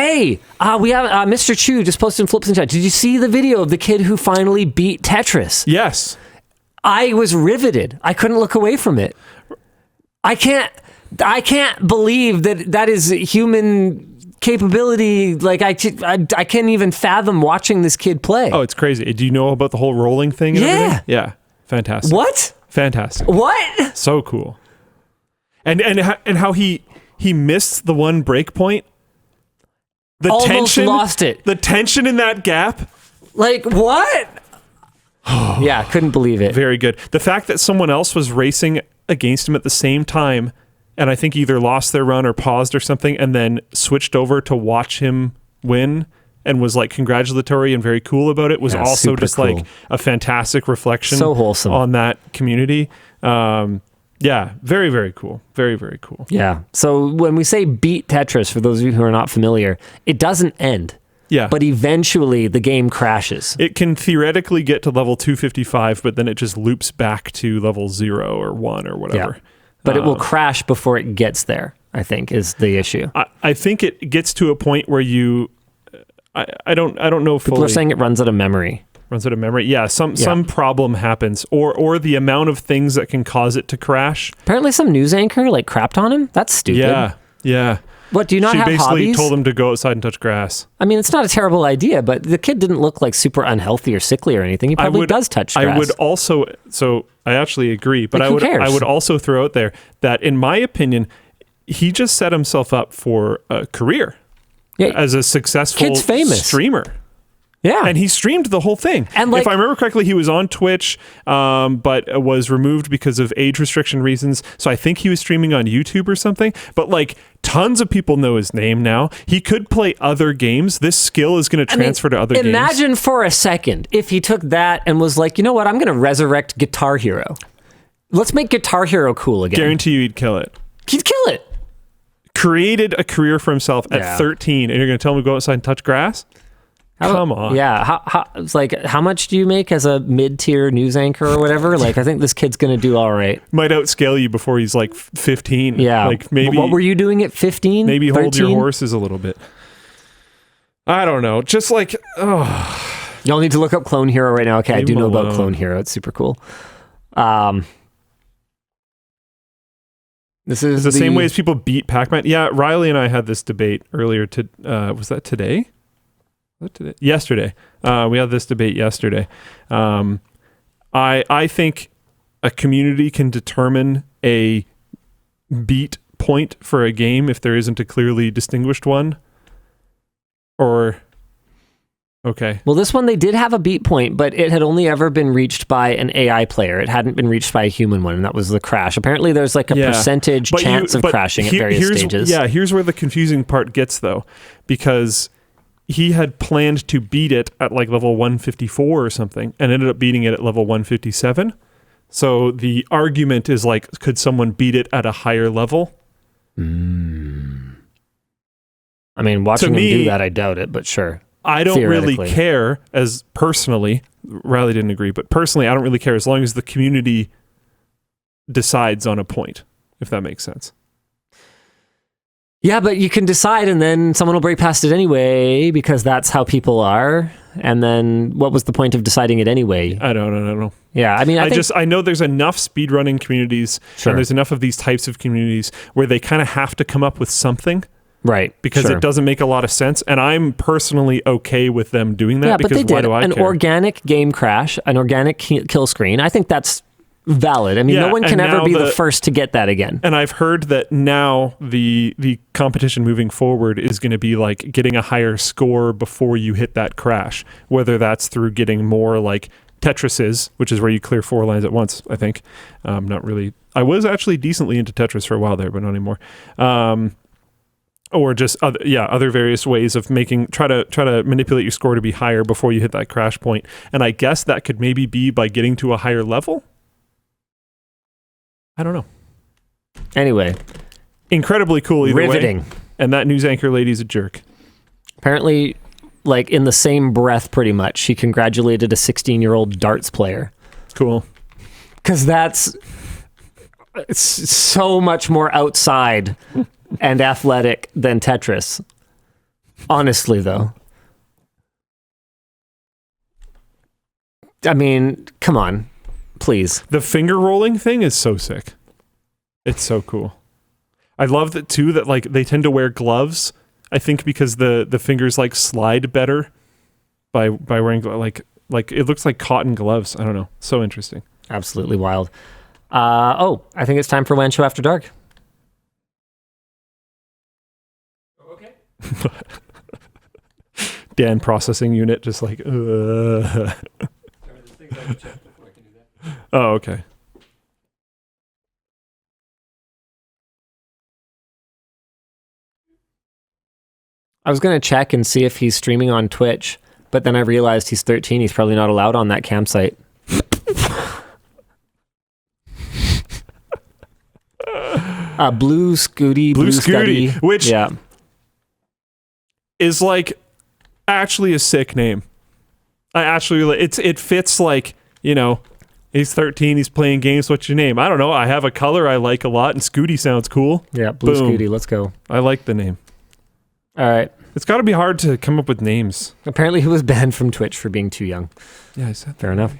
Hey, we have Mr. Chu just posted in Flips in chat. Did you see the video of the kid who finally beat Tetris? Yes. I was riveted. I couldn't look away from it. I can't believe that is human capability. Like I can't even fathom watching this kid play. Oh, it's crazy. Do you know about the whole rolling thing and everything? Yeah. Fantastic. What? Fantastic. What? So cool. And how he missed the one break point. The Almost tension, lost it. The tension in that gap. Like, what? Yeah, couldn't believe it. Very good. The fact that someone else was racing against him at the same time, and I think either lost their run or paused or something, and then switched over to watch him win and was like congratulatory and very cool about it was also just cool. Like a fantastic reflection. So wholesome. On that community. Yeah, very, very cool. Very, very cool. Yeah. So when we say beat Tetris, for those of you who are not familiar, it doesn't end. Yeah. But eventually the game crashes. It can theoretically get to level 255, but then it just loops back to level 0 or 1 or whatever. Yeah. But it will crash before it gets there, I think, is the issue. I think it gets to a point where you... I don't know fully. People are saying it runs out of memory. Runs out of memory. Yeah, some problem happens, or the amount of things that can cause it to crash. Apparently, some news anchor crapped on him. That's stupid. Yeah. What, do you not have hobbies? She basically told him to go outside and touch grass. I mean, it's not a terrible idea, but the kid didn't look like super unhealthy or sickly or anything. He probably does touch grass. I would also, so I actually agree, but I would also throw out there that, in my opinion, he just set himself up for a career as a successful streamer. Yeah. And he streamed the whole thing. And if I remember correctly, he was on Twitch, but was removed because of age restriction reasons. So I think he was streaming on YouTube or something. But tons of people know his name now. He could play other games. This skill is going to transfer to other games. Imagine for a second if he took that and was like, you know what, I'm going to resurrect Guitar Hero. Let's make Guitar Hero cool again. Guarantee you he'd kill it. He'd kill it. Created a career for himself at 13, and you're going to tell him to go outside and touch grass? Come on. Yeah. It's how much do you make as a mid-tier news anchor or whatever? I think this kid's going to do all right. Might outscale you before he's 15. Yeah. Maybe. What were you doing at 15? Maybe 13? Hold your horses a little bit. I don't know. Just Y'all need to look up Clone Hero right now. Okay, I do know about Clone Hero. It's super cool. This is the same way as people beat Pac-Man. Yeah, Riley and I had this debate earlier. Was that today? Yesterday. We had this debate yesterday. I think a community can determine a beat point for a game if there isn't a clearly distinguished one. Okay. Well, this one, they did have a beat point, but it had only ever been reached by an AI player. It hadn't been reached by a human one, and that was the crash. Apparently, there's a percentage chance of crashing at various stages. Yeah, here's where the confusing part gets, though, because he had planned to beat it at level 154 or something and ended up beating it at level 157. So the argument is could someone beat it at a higher level? I mean, watching him do that, I doubt it, but sure. I don't really care as personally, Riley didn't agree, but personally, I don't really care as long as the community decides on a point, if that makes sense. Yeah, but you can decide and then someone will break past it anyway because that's how people are. And then what was the point of deciding it anyway? I don't know. Yeah, I mean, I know there's enough speedrunning communities and there's enough of these types of communities where they kind of have to come up with something. Right. Because it doesn't make a lot of sense. And I'm personally okay with them doing that because why do I care? An organic game crash, an organic kill screen. I think that's valid. I mean, no one can ever be the first to get that again. And I've heard that now the competition moving forward is going to be getting a higher score before you hit that crash, whether that's through getting more Tetris is, which is where you clear 4 lines at once, I think. Not really. I was actually decently into Tetris for a while there, but not anymore. Or just other various ways of try to manipulate your score to be higher before you hit that crash point. And I guess that could maybe be by getting to a higher level. I don't know. Anyway, incredibly cool either riveting. Way. And that news anchor lady's a jerk. Apparently, in the same breath, pretty much, she congratulated a 16-year-old darts player. Cool. Because it's so much more outside and athletic than Tetris. Honestly, though. I mean, come on. Please. The finger rolling thing is so sick. It's so cool. I love that too, that like they tend to wear gloves, I think because the fingers like slide better by wearing like it looks like cotton gloves. I don't know. So interesting. Absolutely wild. I think it's time for Wan Show After Dark. Okay. Dan processing unit just like Oh, okay. I was going to check and see if he's streaming on Twitch, but then I realized he's 13. He's probably not allowed on that campsite. Blue Scuti. Blue Scuti, which is like actually a sick name. It fits like, you know, he's 13, he's playing games, what's your name? I don't know, I have a color I like a lot, and Scuti sounds cool. Yeah, Blue Scuti, let's go. I like the name. All right. It's got to be hard to come up with names. Apparently he was banned from Twitch for being too young. Yeah, I said that. Fair enough.